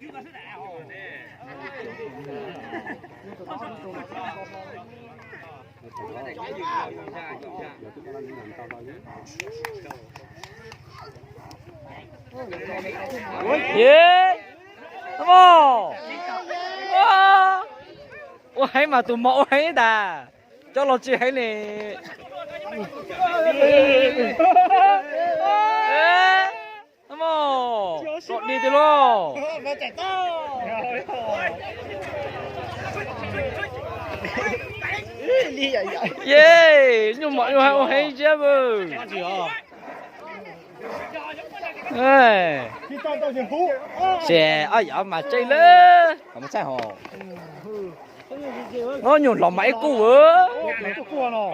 Yeah. Come on. Wow. Ủa hay mà tụi mẫu hay đà. Cho nó chị hay nè. Come on. Cọt đi từ lo. Yeah. Nhưng mọi người hay chưa bự. Ê. Xe ai giờ mà chơi lên. Không sai hồ. Nó nhổn lò máy cũ á.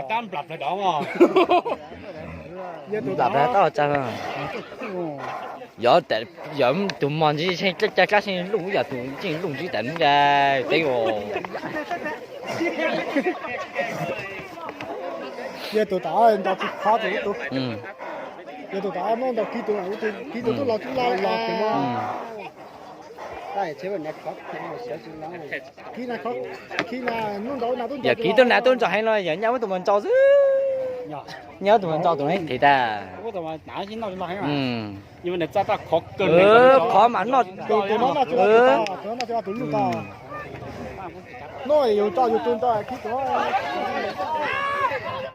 Tam lập phải đó mà. Lập ra tao chắc à. Giờ tụi mình chỉ chắc xin lúc giờ tụi chỉ lúc chỉ tỉnh ra đấy rồi. giờ tụi tao đã chịu khó tụi tụi giờ tụi tao nó đọc kỹ tụi nó là chúng là đây chế bên này khó khi nào khó khi nào nó đâu nào tôi giờ kỹ tôi nãy tôi cho hay nói giờ nhau với tụi mình cho chứ nhớ tụi mình cho tụi ấy thì ta tụi mà nãy chính đâu hay mà nhưng mà để ta khó cân khó mà nó tụi nó là tụi nó tụi nó tụi nó nhiều cho tụi tôi khi tụi nó